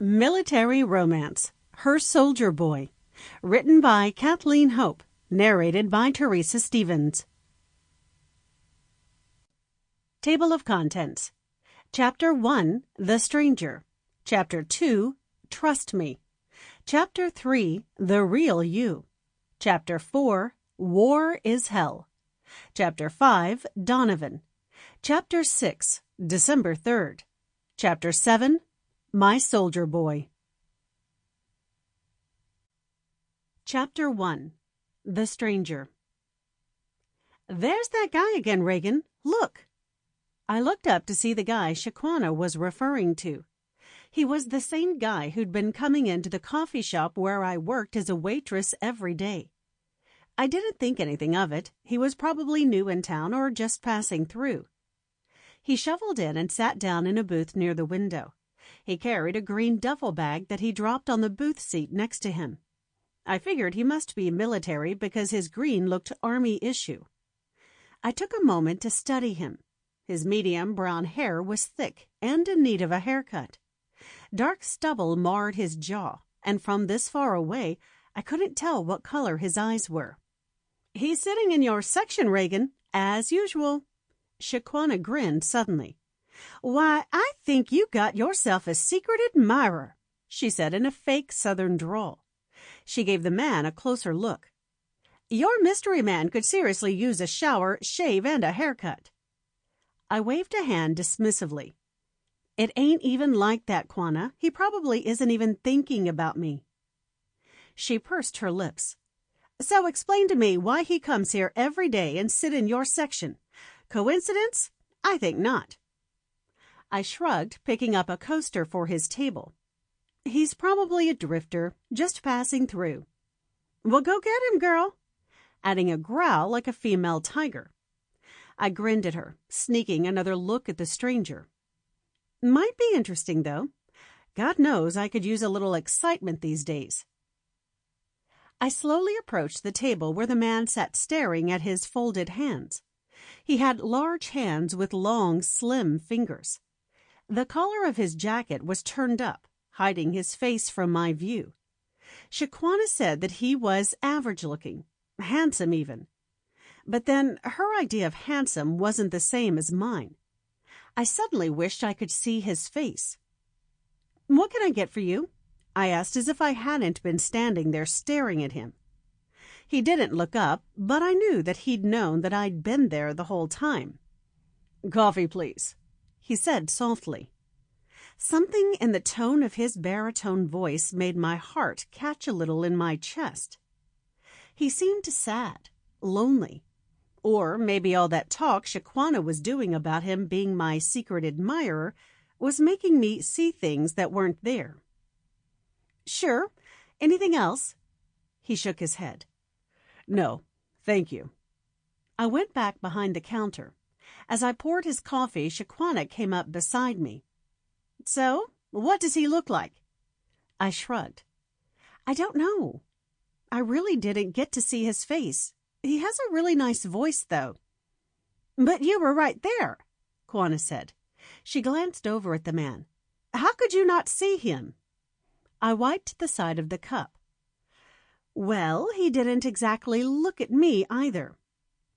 Military Romance, Her Soldier Boy, written by Kathleen Hope, narrated by Theresa Stevens. Table of Contents. Chapter 1, The Stranger. Chapter 2, Trust Me. Chapter 3, The Real You. Chapter 4, War is Hell. Chapter 5, Donovan. Chapter 6, December 3rd. Chapter 7, My Soldier Boy. Chapter 1, The Stranger. "There's that guy again, Regan. Look." I looked up to see the guy Shaquanna was referring to. He was the same guy who'd been coming into the coffee shop where I worked as a waitress every day. I didn't think anything of it. He was probably new in town or just passing through. He shuffled in and sat down in a booth near the window. He carried a green duffel bag that he dropped on the booth seat next to him. I figured he must be military because his green looked army issue. I took a moment to study him. His medium brown hair was thick and in need of a haircut. Dark stubble marred his jaw, and from this far away, I couldn't tell what color his eyes were. "He's sitting in your section, Regan, as usual." Shaquanna grinned suddenly. "Why, I think you got yourself a secret admirer," she said in a fake Southern drawl. She gave the man a closer look. "Your mystery man could seriously use a shower, shave, and a haircut." I waved a hand dismissively. "It ain't even like that, Quanna. He probably isn't even thinking about me." She pursed her lips. "So explain to me why he comes here every day and sit in your section. Coincidence? I think not." I shrugged, picking up a coaster for his table. "He's probably a drifter, just passing through." "Well, go get him, girl," adding a growl like a female tiger. I grinned at her, sneaking another look at the stranger. "Might be interesting, though. God knows I could use a little excitement these days." I slowly approached the table where the man sat staring at his folded hands. He had large hands with long, slim fingers. The collar of his jacket was turned up, hiding his face from my view. Shaquanna said that he was average-looking, handsome even. But then her idea of handsome wasn't the same as mine. I suddenly wished I could see his face. "What can I get for you?" I asked as if I hadn't been standing there staring at him. He didn't look up, but I knew that he'd known that I'd been there the whole time. "Coffee, please," he said softly. Something in the tone of his baritone voice made my heart catch a little in my chest. He seemed sad, lonely. Or maybe all that talk Shaquanna was doing about him being my secret admirer was making me see things that weren't there. "Sure. Anything else?" He shook his head. "No, thank you." I went back behind the counter. As I poured his coffee, Shaquanna came up beside me. "So, what does he look like?" I shrugged. "I don't know. I really didn't get to see his face. He has a really nice voice, though." "But you were right there," Quanna said. She glanced over at the man. "How could you not see him?" I wiped the side of the cup. "Well, he didn't exactly look at me either."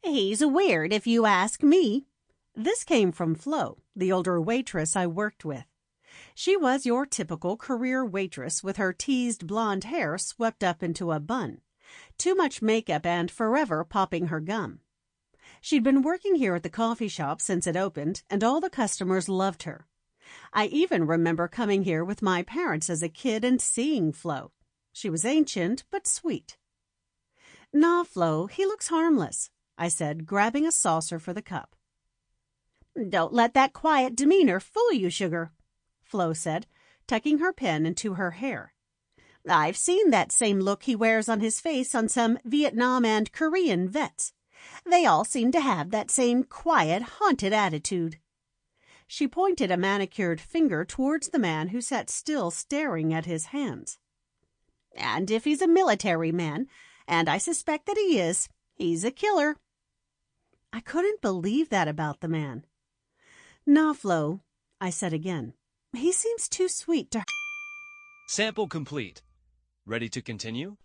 "He's weird, if you ask me." This came from Flo, the older waitress I worked with. She was your typical career waitress with her teased blonde hair swept up into a bun, too much makeup, and forever popping her gum. She'd been working here at the coffee shop since it opened, and all the customers loved her. I even remember coming here with my parents as a kid and seeing Flo. She was ancient but sweet. "Nah, Flo, he looks harmless," I said, grabbing a saucer for the cup. "Don't let that quiet demeanor fool you, sugar," Flo said, tucking her pen into her hair. "I've seen that same look he wears on his face on some Vietnam and Korean vets. They all seem to have that same quiet, haunted attitude." She pointed a manicured finger towards the man who sat still staring at his hands. "And if he's a military man, and I suspect that he is, he's a killer." I couldn't believe that about the man. "Nah, Flo," I said again. "He seems too sweet to..." Sample complete. Ready to continue?